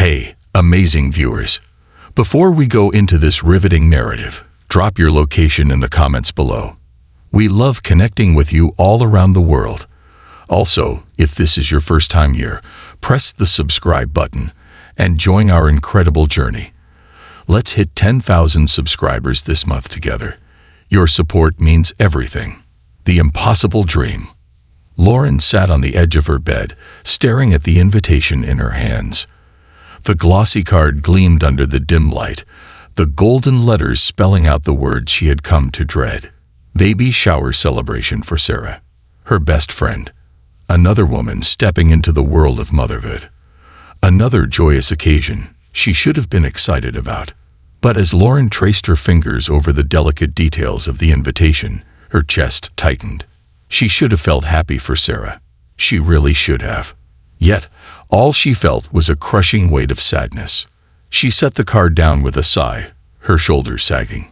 Hey, amazing viewers! Before we go into this riveting narrative, drop your location in the comments below. We love connecting with you all around the world. Also, if this is your first time here, press the subscribe button and join our incredible journey. Let's hit 10,000 subscribers this month together. Your support means everything. The impossible dream. Lauren sat on the edge of her bed, staring at the invitation in her hands. The glossy card gleamed under the dim light, the golden letters spelling out the words she had come to dread. Baby shower celebration for Sarah, her best friend. Another woman stepping into the world of motherhood. Another joyous occasion she should have been excited about. But as Lauren traced her fingers over the delicate details of the invitation, her chest tightened. She should have felt happy for Sarah. She really should have. Yet, all she felt was a crushing weight of sadness. She set the card down with a sigh, her shoulders sagging.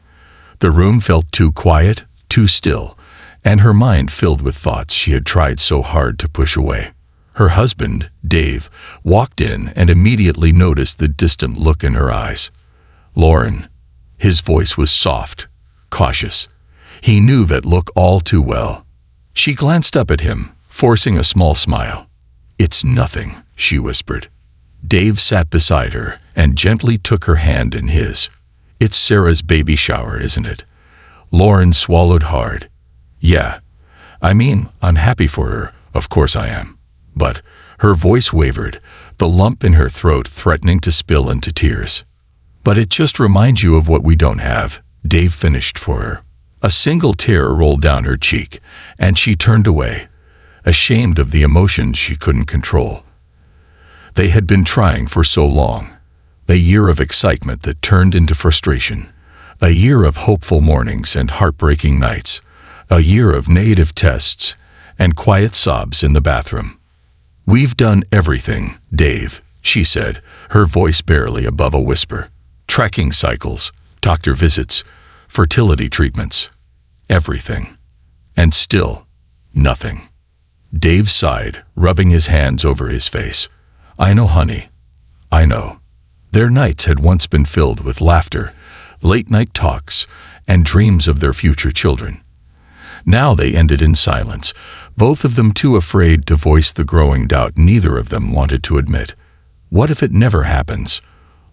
The room felt too quiet, too still, and her mind filled with thoughts she had tried so hard to push away. Her husband, Dave, walked in and immediately noticed the distant look in her eyes. Lauren. His voice was soft, cautious. He knew that look all too well. She glanced up at him, forcing a small smile. "It's nothing," she whispered. Dave sat beside her and gently took her hand in his. "It's Sarah's baby shower, isn't it?" Lauren swallowed hard. "Yeah. I'm happy for her, of course I am." But her voice wavered, the lump in her throat threatening to spill into tears. "But it just reminds you of what we don't have," Dave finished for her. A single tear rolled down her cheek, and she turned away, ashamed of the emotions she couldn't control. They had been trying for so long. A year of excitement that turned into frustration. A year of hopeful mornings and heartbreaking nights. A year of negative tests and quiet sobs in the bathroom. "We've done everything, Dave," she said, her voice barely above a whisper. "Tracking cycles, doctor visits, fertility treatments. Everything. And still, nothing." Dave sighed, rubbing his hands over his face. "I know, honey. I know." Their nights had once been filled with laughter, late-night talks, and dreams of their future children. Now they ended in silence, both of them too afraid to voice the growing doubt neither of them wanted to admit. What if it never happens?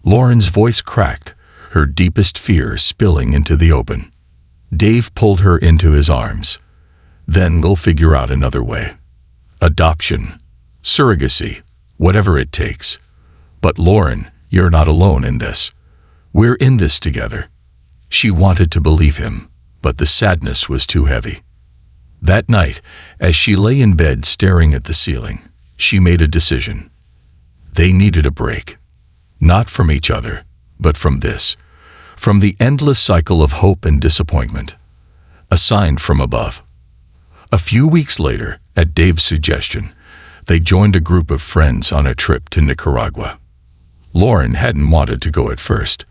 Lauren's voice cracked, her deepest fears spilling into the open. Dave pulled her into his arms. "Then we'll figure out another way. Adoption, surrogacy, whatever it takes. But Lauren, you're not alone in this. We're in this together." She wanted to believe him, but the sadness was too heavy. That night, as she lay in bed staring at the ceiling, she made a decision. They needed a break. Not from each other, but from this. From the endless cycle of hope and disappointment. A sign from above. A few weeks later, at Dave's suggestion, they joined a group of friends on a trip to Nicaragua. Lauren hadn't wanted to go at first.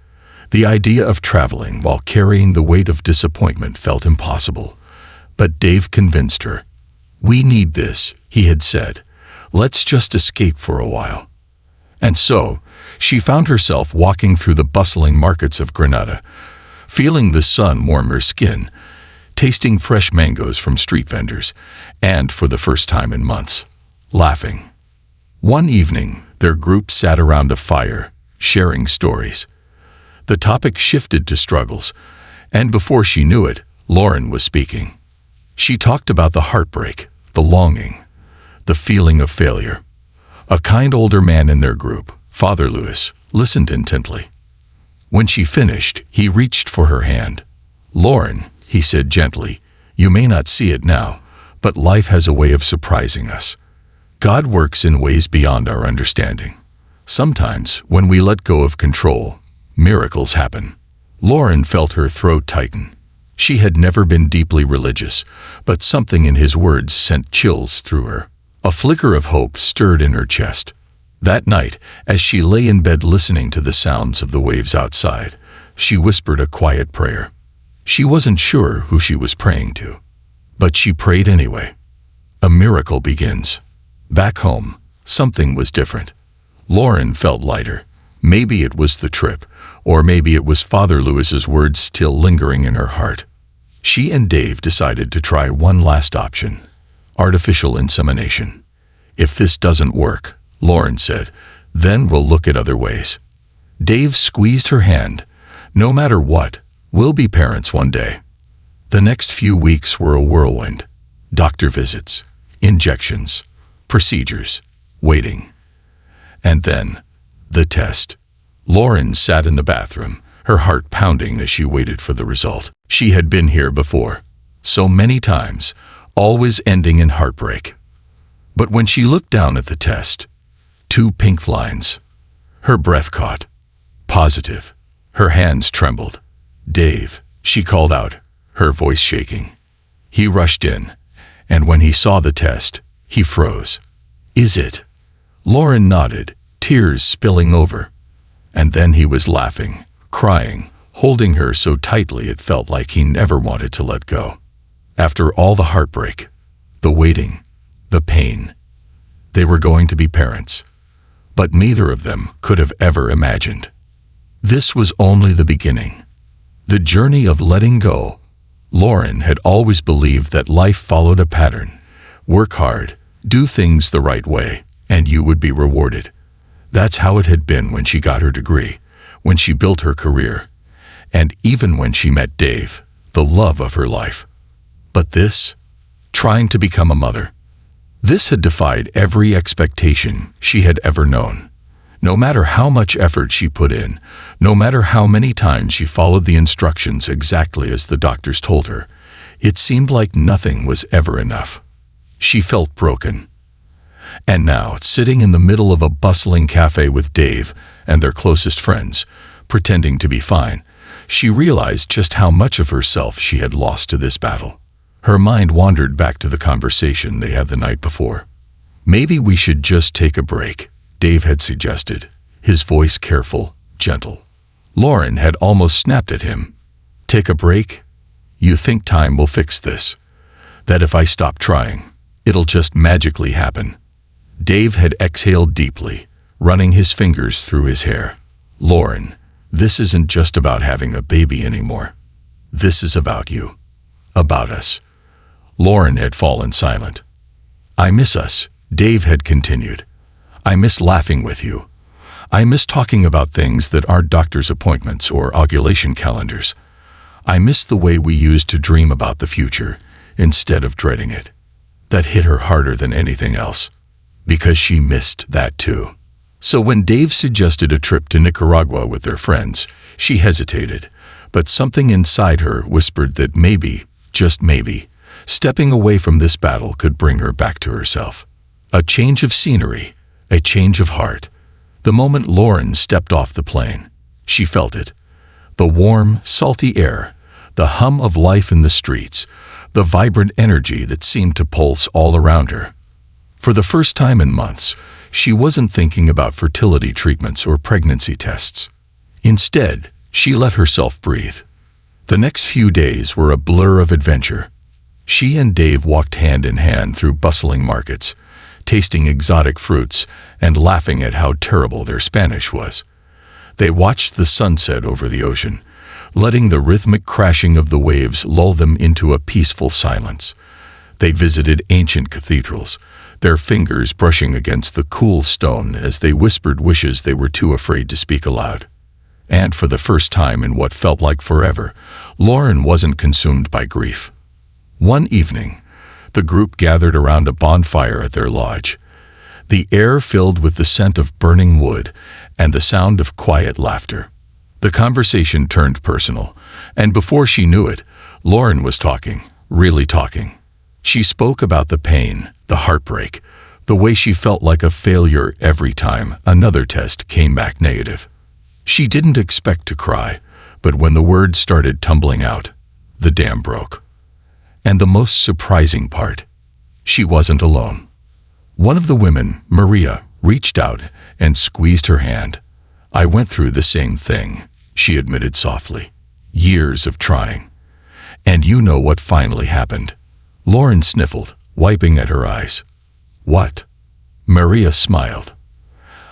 The idea of traveling while carrying the weight of disappointment felt impossible. But Dave convinced her. "We need this," he had said. "Let's just escape for a while." And so, she found herself walking through the bustling markets of Granada, feeling the sun warm her skin, tasting fresh mangoes from street vendors, and, for the first time in months, laughing. One evening, their group sat around a fire, sharing stories. The topic shifted to struggles, and before she knew it, Lauren was speaking. She talked about the heartbreak, the longing, the feeling of failure. A kind older man in their group, Father Lewis, listened intently. When she finished, he reached for her hand. "Lauren," he said gently, "you may not see it now, but life has a way of surprising us. God works in ways beyond our understanding. Sometimes, when we let go of control, miracles happen." Lauren felt her throat tighten. She had never been deeply religious, but something in his words sent chills through her. A flicker of hope stirred in her chest. That night, as she lay in bed listening to the sounds of the waves outside, she whispered a quiet prayer. She wasn't sure who she was praying to, but she prayed anyway. A miracle begins. Back home, something was different. Lauren felt lighter, Maybe it was the trip, or maybe it was Father Louis's words still lingering in her heart. She and Dave decided to try one last option: artificial insemination. If this doesn't work, Lauren said, then we'll look at other ways. Dave squeezed her hand. No matter what, we'll be parents one day. The next few weeks were a whirlwind. Doctor visits, injections, procedures, waiting. And then, the test. Lauren sat in the bathroom, her heart pounding as she waited for the result. She had been here before, so many times, always ending in heartbreak. But when she looked down at the test, 2 pink lines. Her breath caught. Positive. Her hands trembled. "Dave," she called out, her voice shaking. He rushed in, and when he saw the test, he froze. "Is it?" Lauren nodded, tears spilling over. And then he was laughing, crying, holding her so tightly it felt like he never wanted to let go. After all the heartbreak, the waiting, the pain, they were going to be parents. But neither of them could have ever imagined. This was only the beginning. The journey of letting go. Lauren had always believed that life followed a pattern. Work hard, do things the right way, and you would be rewarded. That's how it had been when she got her degree, when she built her career, and even when she met Dave, the love of her life. But this, trying to become a mother, this had defied every expectation she had ever known. No matter how much effort she put in, no matter how many times she followed the instructions exactly as the doctors told her, it seemed like nothing was ever enough. She felt broken. And now, sitting in the middle of a bustling cafe with Dave and their closest friends, pretending to be fine, she realized just how much of herself she had lost to this battle. Her mind wandered back to the conversation they had the night before. "Maybe we should just take a break," Dave had suggested, his voice careful, gentle. Lauren had almost snapped at him. "Take a break? You think time will fix this? That if I stop trying, it'll just magically happen?" Dave had exhaled deeply, running his fingers through his hair. "Lauren, this isn't just about having a baby anymore. This is about you. About us." Lauren had fallen silent. "I miss us," Dave had continued. "I miss laughing with you. I miss talking about things that aren't doctor's appointments or ovulation calendars. I miss the way we used to dream about the future instead of dreading it." That hit her harder than anything else, because she missed that too. So when Dave suggested a trip to Nicaragua with their friends, she hesitated, but something inside her whispered that maybe, just maybe, stepping away from this battle could bring her back to herself. A change of scenery, a change of heart. The moment Lauren stepped off the plane, she felt it. The warm, salty air, the hum of life in the streets, the vibrant energy that seemed to pulse all around her. For the first time in months, she wasn't thinking about fertility treatments or pregnancy tests. Instead, she let herself breathe. The next few days were a blur of adventure. She and Dave walked hand in hand through bustling markets, tasting exotic fruits and laughing at how terrible their Spanish was. They watched the sunset over the ocean, letting the rhythmic crashing of the waves lull them into a peaceful silence. They visited ancient cathedrals, their fingers brushing against the cool stone as they whispered wishes they were too afraid to speak aloud. And for the first time in what felt like forever, Lauren wasn't consumed by grief. One evening, the group gathered around a bonfire at their lodge, the air filled with the scent of burning wood and the sound of quiet laughter. The conversation turned personal, and before she knew it, Lauren was talking, really talking. She spoke about the pain, the heartbreak, the way she felt like a failure every time another test came back negative. She didn't expect to cry, but when the words started tumbling out, the dam broke. And the most surprising part, she wasn't alone. One of the women, Maria, reached out and squeezed her hand. "I went through the same thing," she admitted softly. "Years of trying. And you know what finally happened?" Lauren sniffled, wiping at her eyes. "What?" Maria smiled.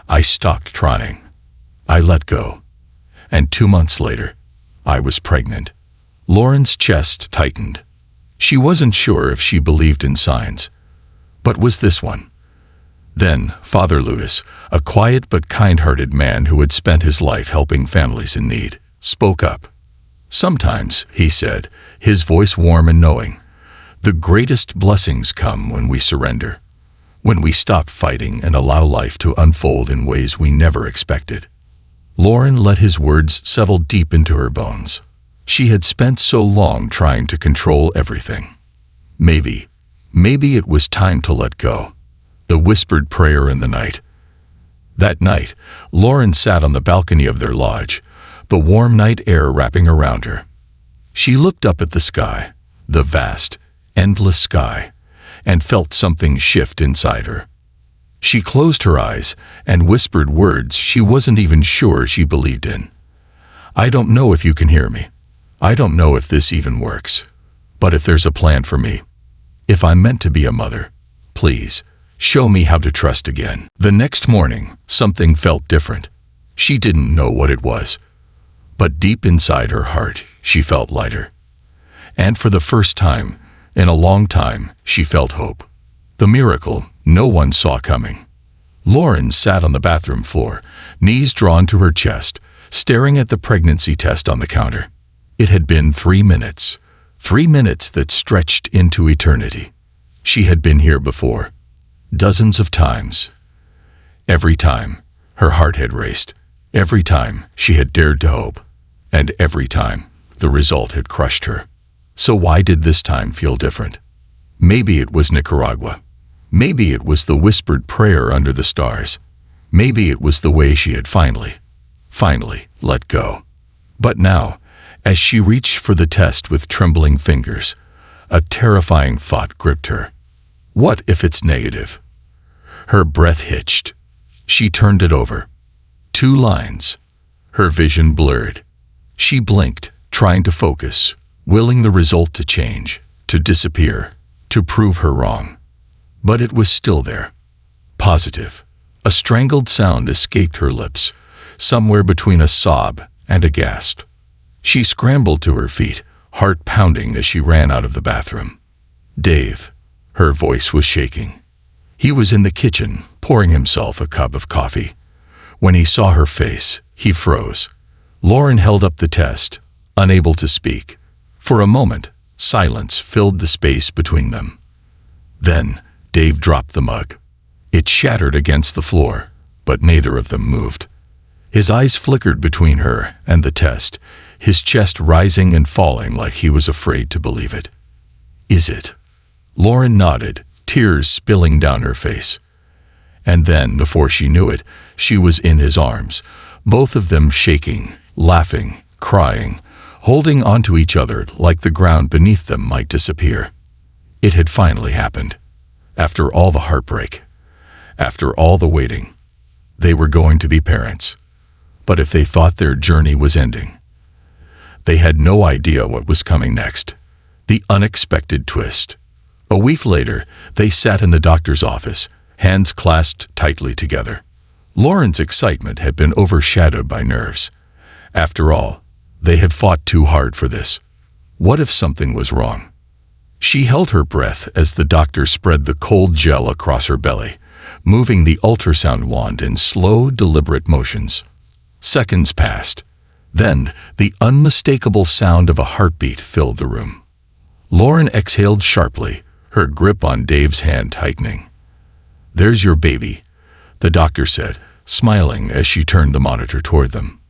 "I stopped trying. I let go. And 2 months later, I was pregnant. Lauren's chest tightened. She wasn't sure if she believed in signs. But was this one? Then, Father Louis, a quiet but kind-hearted man who had spent his life helping families in need, spoke up. Sometimes, he said, his voice warm and knowing, the greatest blessings come when we surrender, when we stop fighting and allow life to unfold in ways we never expected. Lauren let his words settle deep into her bones. She had spent so long trying to control everything. Maybe it was time to let go. The whispered prayer in the night. That night, Lauren sat on the balcony of their lodge, the warm night air wrapping around her. She looked up at the sky, the vast, endless sky, and felt something shift inside her. She closed her eyes and whispered words she wasn't even sure she believed in. I don't know if you can hear me. I don't know if this even works. But if there's a plan for me, if I'm meant to be a mother, please, show me how to trust again. The next morning, something felt different. She didn't know what it was. But deep inside her heart, she felt lighter. And for the first time, in a long time, she felt hope. The miracle no one saw coming. Lauren sat on the bathroom floor, knees drawn to her chest, staring at the pregnancy test on the counter. It had been 3 minutes. 3 minutes that stretched into eternity. She had been here before. Dozens of times. Every time, her heart had raced. Every time, she had dared to hope. And every time, the result had crushed her. So why did this time feel different? Maybe it was Nicaragua. Maybe it was the whispered prayer under the stars. Maybe it was the way she had finally let go. But now, as she reached for the test with trembling fingers, a terrifying thought gripped her. What if it's negative? Her breath hitched. She turned it over. 2 lines. Her vision blurred. She blinked, trying to focus, willing the result to change, to disappear, to prove her wrong. But it was still there. Positive. A strangled sound escaped her lips, somewhere between a sob and a gasp. She scrambled to her feet, heart pounding as she ran out of the bathroom. Dave. Her voice was shaking. He was in the kitchen, pouring himself a cup of coffee. When he saw her face, he froze. Lauren held up the test, unable to speak. For a moment, silence filled the space between them. Then, Dave dropped the mug. It shattered against the floor, but neither of them moved. His eyes flickered between her and the test, his chest rising and falling like he was afraid to believe it. Is it? Lauren nodded, tears spilling down her face. And then, before she knew it, she was in his arms, both of them shaking, laughing, crying, holding onto each other like the ground beneath them might disappear. It had finally happened. After all the heartbreak, after all the waiting, they were going to be parents. But if they thought their journey was ending, they had no idea what was coming next. The unexpected twist. A week later, they sat in the doctor's office, hands clasped tightly together. Lauren's excitement had been overshadowed by nerves. After all, they had fought too hard for this. What if something was wrong? She held her breath as the doctor spread the cold gel across her belly, moving the ultrasound wand in slow, deliberate motions. Seconds passed. Then, the unmistakable sound of a heartbeat filled the room. Lauren exhaled sharply, her grip on Dave's hand tightening. "There's your baby," the doctor said, smiling as she turned the monitor toward them.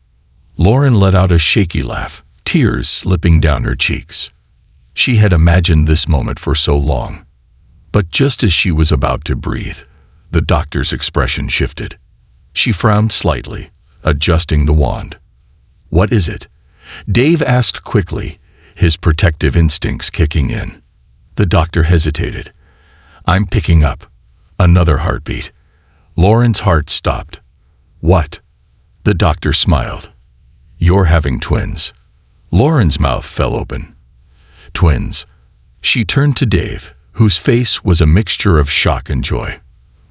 Lauren let out a shaky laugh, tears slipping down her cheeks. She had imagined this moment for so long. But just as she was about to breathe, the doctor's expression shifted. She frowned slightly, adjusting the wand. "What is it?" Dave asked quickly, his protective instincts kicking in. The doctor hesitated. "I'm picking up." Another heartbeat. Lauren's heart stopped. "What?" The doctor smiled. "You're having twins." Lauren's mouth fell open. "Twins." She turned to Dave, whose face was a mixture of shock and joy.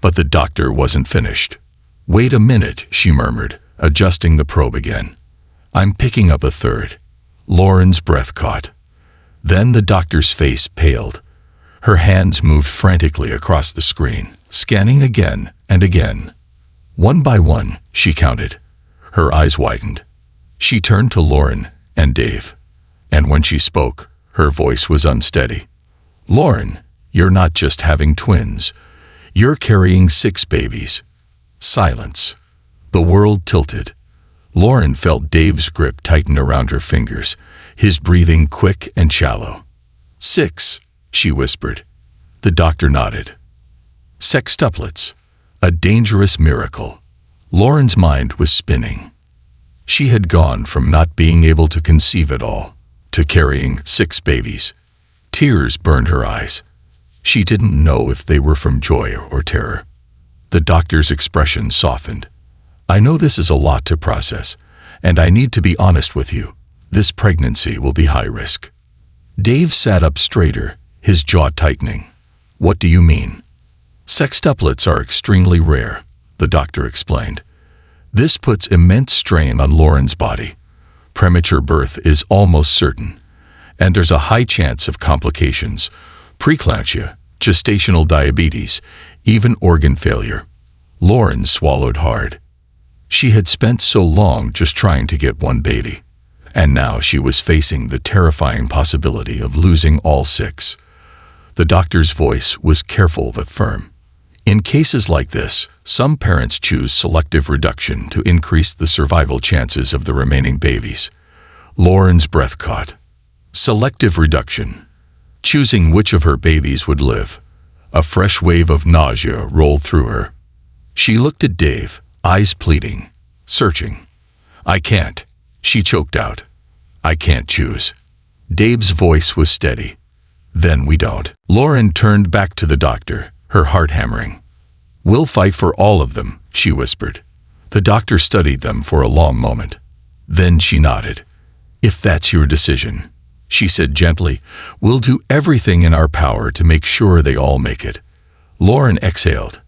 But the doctor wasn't finished. "Wait a minute," she murmured, adjusting the probe again. "I'm picking up a third." Lauren's breath caught. Then the doctor's face paled. Her hands moved frantically across the screen, scanning again and again. One by one, she counted. Her eyes widened. She turned to Lauren and Dave, and when she spoke, her voice was unsteady. "Lauren, you're not just having twins. You're carrying 6 babies." Silence. The world tilted. Lauren felt Dave's grip tighten around her fingers, his breathing quick and shallow. 6, she whispered. The doctor nodded. Sextuplets. A dangerous miracle. Lauren's mind was spinning. She had gone from not being able to conceive at all to carrying 6 babies. Tears burned her eyes. She didn't know if they were from joy or terror. The doctor's expression softened. "I know this is a lot to process, and I need to be honest with you. This pregnancy will be high risk." Dave sat up straighter, his jaw tightening. "What do you mean?" "Sextuplets are extremely rare," the doctor explained. "This puts immense strain on Lauren's body. Premature birth is almost certain, and there's a high chance of complications, preeclampsia, gestational diabetes, even organ failure." Lauren swallowed hard. She had spent so long just trying to get one baby, and now she was facing the terrifying possibility of losing all 6. The doctor's voice was careful but firm. "In cases like this, some parents choose selective reduction to increase the survival chances of the remaining babies." Lauren's breath caught. Selective reduction. Choosing which of her babies would live. A fresh wave of nausea rolled through her. She looked at Dave, eyes pleading, searching. "I can't," she choked out. "I can't choose." Dave's voice was steady. "Then we don't." Lauren turned back to the doctor, her heart hammering. "We'll fight for all of them," she whispered. The doctor studied them for a long moment. Then she nodded. "If that's your decision," she said gently, "we'll do everything in our power to make sure they all make it." Lauren exhaled.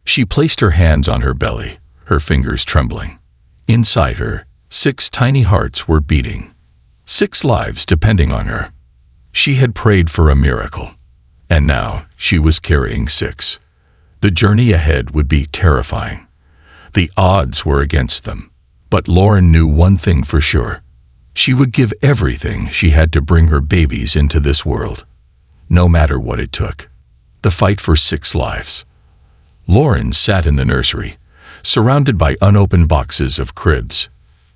She placed her hands on her belly, her fingers trembling. Inside her, 6 tiny hearts were beating. 6 lives depending on her. She had prayed for a miracle, and now she was carrying 6. The journey ahead would be terrifying. The odds were against them, but Lauren knew one thing for sure. She would give everything she had to bring her babies into this world, no matter what it took. The fight for 6 lives. Lauren sat in the nursery, surrounded by unopened boxes of cribs,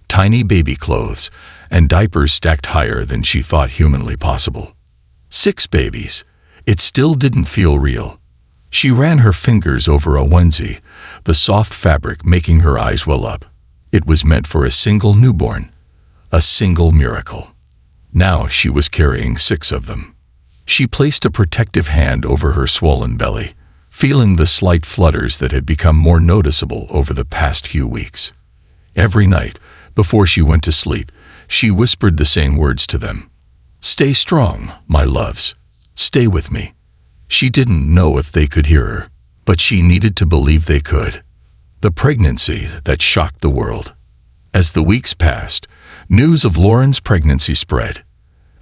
tiny baby clothes, and diapers stacked higher than she thought humanly possible. 6 babies. It still didn't feel real. She ran her fingers over a onesie, the soft fabric making her eyes well up. It was meant for a single newborn, a single miracle. Now she was carrying 6 of them. She placed a protective hand over her swollen belly, feeling the slight flutters that had become more noticeable over the past few weeks. Every night, before she went to sleep, she whispered the same words to them. "Stay strong, my loves. Stay with me." She didn't know if they could hear her, but she needed to believe they could. The pregnancy that shocked the world. As the weeks passed, news of Lauren's pregnancy spread.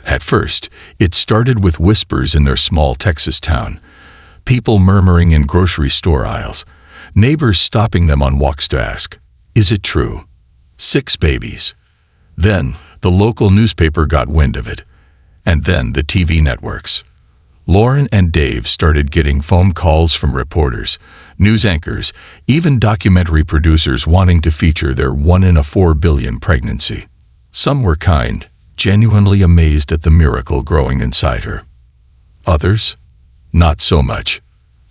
At first, it started with whispers in their small Texas town, people murmuring in grocery store aisles, neighbors stopping them on walks to ask, "Is it true?" 6 babies. Then, the local newspaper got wind of it, and then the TV networks. Lauren and Dave started getting phone calls from reporters, news anchors, even documentary producers wanting to feature their 1 in a 4 billion pregnancy. Some were kind, genuinely amazed at the miracle growing inside her. Others? Not so much.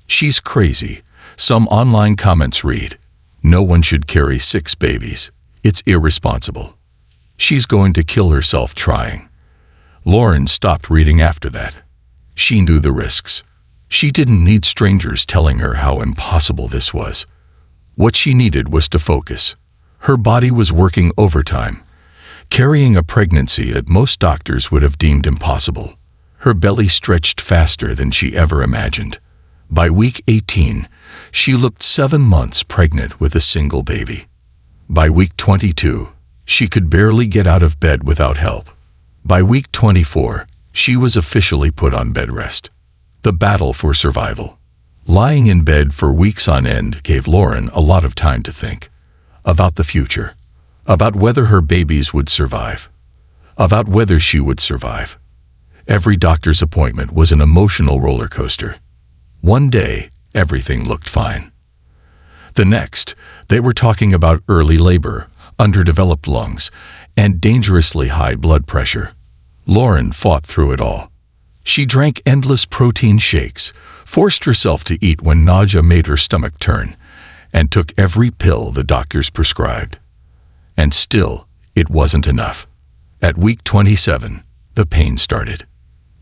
"She's crazy," some online comments read. "No one should carry 6 babies. It's irresponsible. She's going to kill herself trying." Lauren stopped reading after that. She knew the risks. She didn't need strangers telling her how impossible this was. What she needed was to focus. Her body was working overtime, carrying a pregnancy that most doctors would have deemed impossible. Her belly stretched faster than she ever imagined. By week 18, she looked 7 months pregnant with a single baby. By week 22, she could barely get out of bed without help. By week 24, she was officially put on bed rest. The battle for survival. Lying in bed for weeks on end gave Lauren a lot of time to think. About the future. About whether her babies would survive. About whether she would survive. Every doctor's appointment was an emotional roller coaster. One day, everything looked fine. The next, they were talking about early labor, underdeveloped lungs, and dangerously high blood pressure. Lauren fought through it all. She drank endless protein shakes, forced herself to eat when nausea made her stomach turn, and took every pill the doctors prescribed. And still, it wasn't enough. At week 27, the pain started.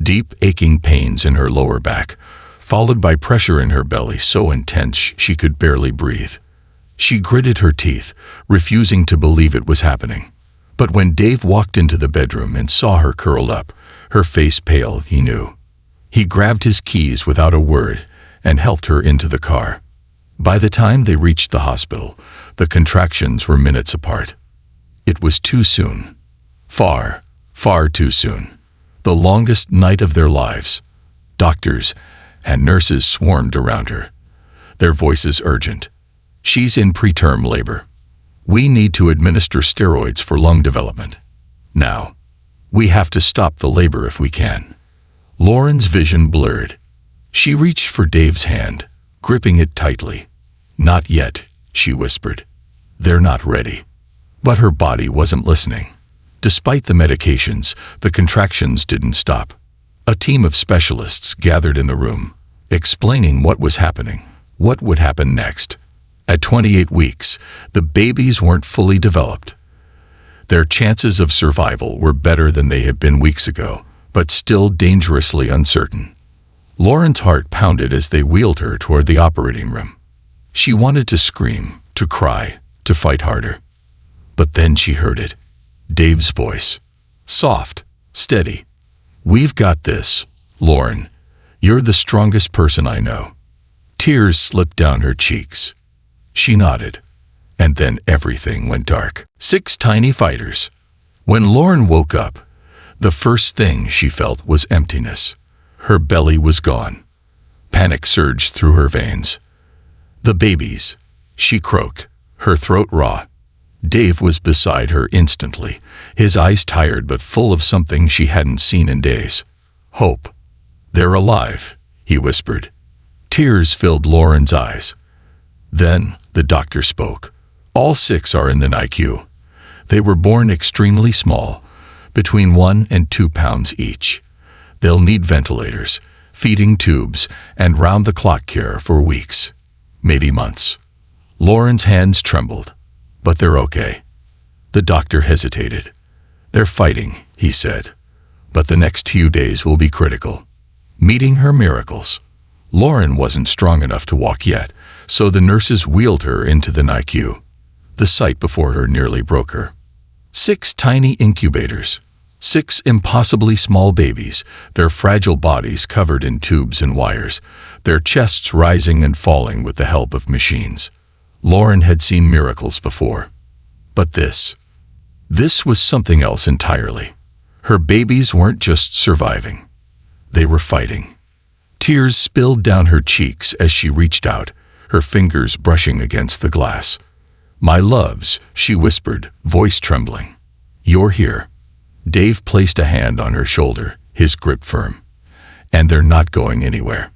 Deep, aching pains in her lower back, followed by pressure in her belly so intense she could barely breathe. She gritted her teeth, refusing to believe it was happening. But when Dave walked into the bedroom and saw her curled up, her face pale, he knew. He grabbed his keys without a word and helped her into the car. By the time they reached the hospital, the contractions were minutes apart. It was too soon. Far, far too soon. The longest night of their lives. Doctors and nurses swarmed around her, their voices urgent. "She's in preterm labor. We need to administer steroids for lung development. Now, we have to stop the labor if we can." Lauren's vision blurred. She reached for Dave's hand, gripping it tightly. "Not yet," she whispered. "They're not ready." But her body wasn't listening. Despite the medications, the contractions didn't stop. A team of specialists gathered in the room, explaining what was happening, what would happen next. At 28 weeks, the babies weren't fully developed. Their chances of survival were better than they had been weeks ago, but still dangerously uncertain. Lauren's heart pounded as they wheeled her toward the operating room. She wanted to scream, to cry, to fight harder. But then she heard it. Dave's voice. Soft, steady. "We've got this, Lauren. You're the strongest person I know." Tears slipped down her cheeks. She nodded, and then everything went dark. 6 tiny fighters. When Lauren woke up, the first thing she felt was emptiness. Her belly was gone. Panic surged through her veins. "The babies," she croaked, her throat raw. Dave was beside her instantly, his eyes tired but full of something she hadn't seen in days. "Hope. They're alive," he whispered. Tears filled Lauren's eyes. Then the doctor spoke. "All 6 are in the NICU. They were born extremely small, between 1 and 2 pounds each. They'll need ventilators, feeding tubes, and round-the-clock care for weeks, maybe months." Lauren's hands trembled. "But they're okay." The doctor hesitated. "They're fighting," he said. "But the next few days will be critical." Meeting her miracles. Lauren wasn't strong enough to walk yet, so the nurses wheeled her into the NICU. The sight before her nearly broke her. 6 tiny incubators. 6 impossibly small babies, their fragile bodies covered in tubes and wires, their chests rising and falling with the help of machines. Lauren had seen miracles before. But this was something else entirely. Her babies weren't just surviving. They were fighting. Tears spilled down her cheeks as she reached out, her fingers brushing against the glass. "My loves," she whispered, voice trembling. "You're here." Dave placed a hand on her shoulder, his grip firm. "And they're not going anywhere."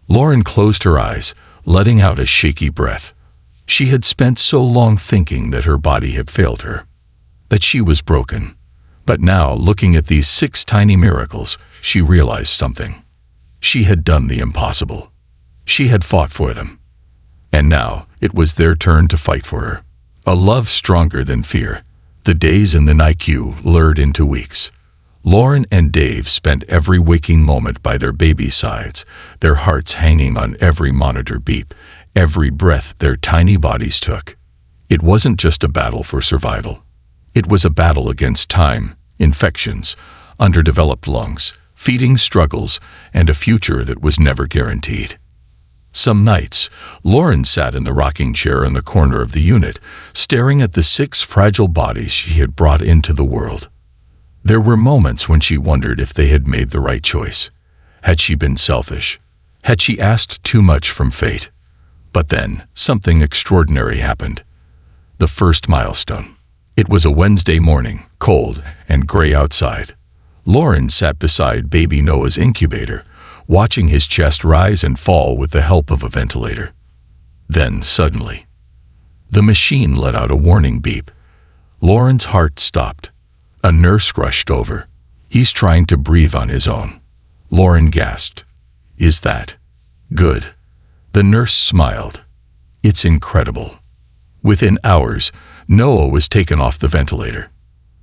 Lauren closed her eyes, letting out a shaky breath. She had spent so long thinking that her body had failed her, that she was broken. But now, looking at these 6 tiny miracles, she realized something. She had done the impossible. She had fought for them. And now, it was their turn to fight for her. A love stronger than fear. The days in the NICU lured into weeks. Lauren and Dave spent every waking moment by their baby's sides, their hearts hanging on every monitor beep, every breath their tiny bodies took. It wasn't just a battle for survival. It was a battle against time, infections, underdeveloped lungs, feeding struggles, and a future that was never guaranteed. Some nights, Lauren sat in the rocking chair in the corner of the unit, staring at the 6 fragile bodies she had brought into the world. There were moments when she wondered if they had made the right choice. Had she been selfish? Had she asked too much from fate? But then, something extraordinary happened. The first milestone. It was a Wednesday morning, cold and gray outside. Lauren sat beside baby Noah's incubator, watching his chest rise and fall with the help of a ventilator. Then, suddenly, the machine let out a warning beep. Lauren's heart stopped. A nurse rushed over. "He's trying to breathe on his own." Lauren gasped. "Is that good?" The nurse smiled. "It's incredible." Within hours, Noah was taken off the ventilator.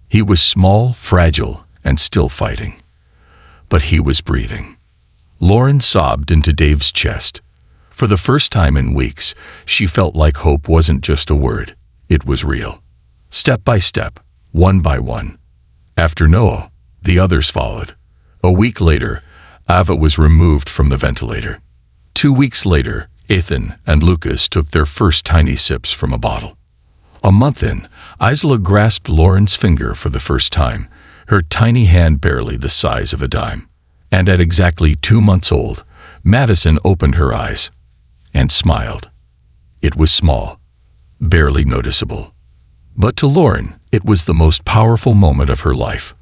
He was small, fragile, and still fighting. But he was breathing. Lauren sobbed into Dave's chest. For the first time in weeks, she felt like hope wasn't just a word. It was real. Step by step, one by one. After Noah, the others followed. A week later, Ava was removed from the ventilator. 2 weeks later, Ethan and Lucas took their first tiny sips from a bottle. A month in, Isla grasped Lauren's finger for the first time, her tiny hand barely the size of a dime. And at exactly 2 months old, Madison opened her eyes and smiled. It was small, barely noticeable. But to Lauren, it was the most powerful moment of her life.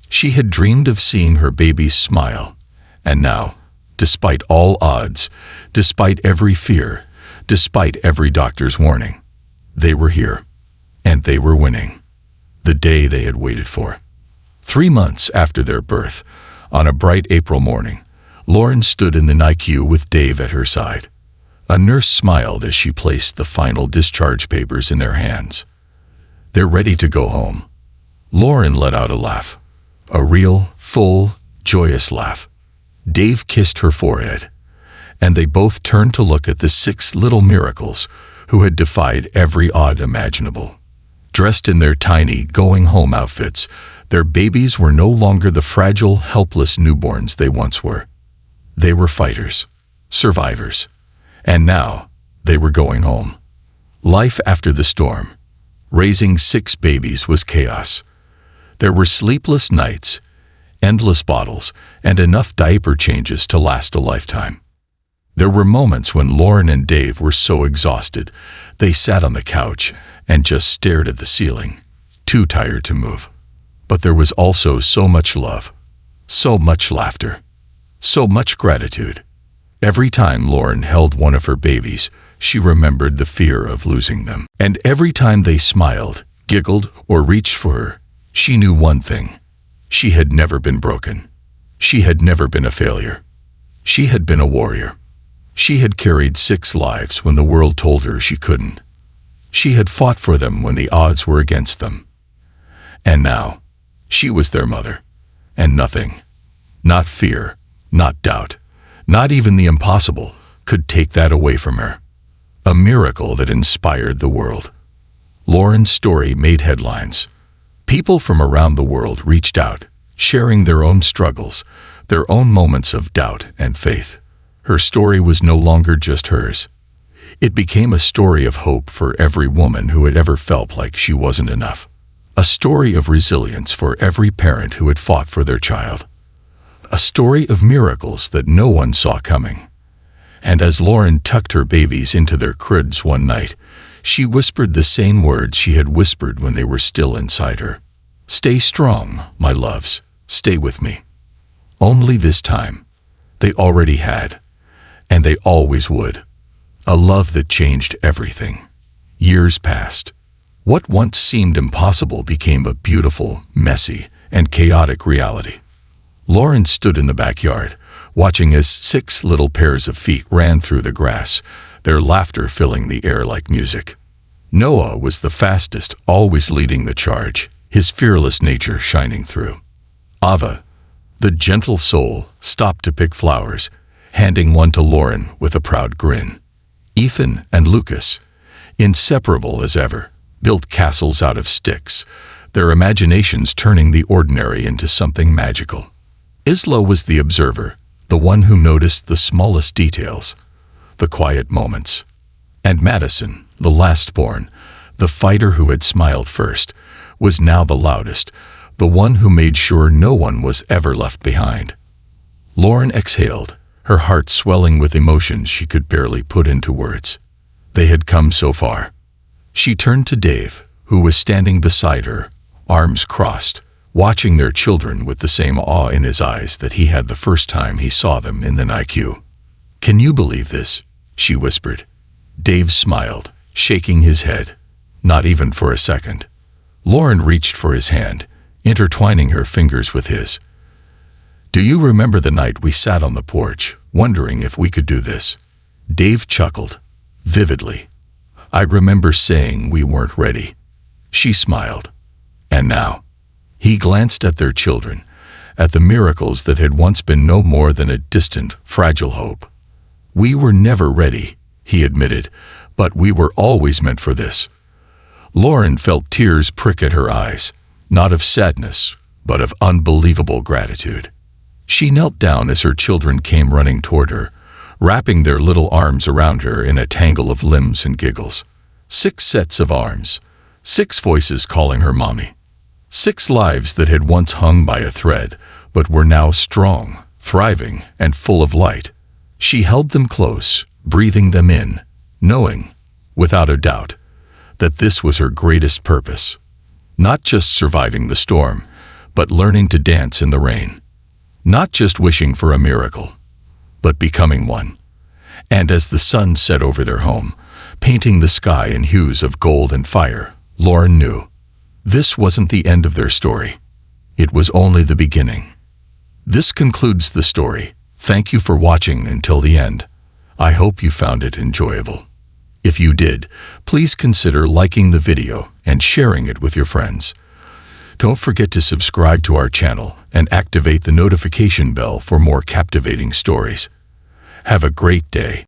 She had dreamed of seeing her babies smile, and now, despite all odds, despite every fear, despite every doctor's warning, they were here, and they were winning. The day they had waited for. 3 months after their birth, on a bright April morning, Lauren stood in the NICU with Dave at her side. A nurse smiled as she placed the final discharge papers in their hands. "They're ready to go home." Lauren let out a laugh. A real, full, joyous laugh. Dave kissed her forehead, and they both turned to look at the 6 little miracles who had defied every odd imaginable. Dressed in their tiny going-home outfits, their babies were no longer the fragile, helpless newborns they once were. They were fighters, survivors, and now they were going home. Life after the storm. Raising 6 babies was chaos. There were sleepless nights, endless bottles, and enough diaper changes to last a lifetime. There were moments when Lauren and Dave were so exhausted, they sat on the couch and just stared at the ceiling, too tired to move. But there was also so much love, so much laughter, so much gratitude. Every time Lauren held one of her babies, she remembered the fear of losing them. And every time they smiled, giggled, or reached for her, she knew one thing. She had never been broken. She had never been a failure. She had been a warrior. She had carried 6 lives when the world told her she couldn't. She had fought for them when the odds were against them. And now, she was their mother. And nothing, not fear, not doubt, not even the impossible, could take that away from her. A miracle that inspired the world. Lauren's story made headlines. People from around the world reached out, sharing their own struggles, their own moments of doubt and faith. Her story was no longer just hers. It became a story of hope for every woman who had ever felt like she wasn't enough. A story of resilience for every parent who had fought for their child. A story of miracles that no one saw coming. And as Lauren tucked her babies into their cribs one night, she whispered the same words she had whispered when they were still inside her. "Stay strong, my loves. Stay with me." Only this time, they already had, and they always would. A love that changed everything. Years passed. What once seemed impossible became a beautiful, messy, and chaotic reality. Lauren stood in the backyard, watching as 6 little pairs of feet ran through the grass, their laughter filling the air like music. Noah was the fastest, always leading the charge, his fearless nature shining through. Ava, the gentle soul, stopped to pick flowers, handing one to Lauren with a proud grin. Ethan and Lucas, inseparable as ever, built castles out of sticks, their imaginations turning the ordinary into something magical. Isla was the observer, the one who noticed the smallest details. the quiet moments. And Madison, the last-born, the fighter who had smiled first, was now the loudest, the one who made sure no one was ever left behind. Lauren exhaled, her heart swelling with emotions she could barely put into words. They had come so far. She turned to Dave, who was standing beside her, arms crossed, watching their children with the same awe in his eyes that he had the first time he saw them in the NICU. "Can you believe this?" she whispered. Dave smiled, shaking his head. Not even for a second. Lauren reached for his hand, intertwining her fingers with his. "Do you remember the night we sat on the porch, wondering if we could do this?" Dave chuckled, vividly. "I remember saying we weren't ready." She smiled. "And now?" He glanced at their children, at the miracles that had once been no more than a distant, fragile hope. "We were never ready," he admitted, "but we were always meant for this." Lauren felt tears prick at her eyes, not of sadness, but of unbelievable gratitude. She knelt down as her children came running toward her, wrapping their little arms around her in a tangle of limbs and giggles. 6 sets of arms, 6 voices calling her mommy. 6 lives that had once hung by a thread, but were now strong, thriving, and full of light. She held them close, breathing them in, knowing, without a doubt, that this was her greatest purpose. Not just surviving the storm, but learning to dance in the rain. Not just wishing for a miracle, but becoming one. And as the sun set over their home, painting the sky in hues of gold and fire, Lauren knew this wasn't the end of their story. It was only the beginning. This concludes the story. Thank you for watching until the end. I hope you found it enjoyable. If you did, please consider liking the video and sharing it with your friends. Don't forget to subscribe to our channel and activate the notification bell for more captivating stories. Have a great day.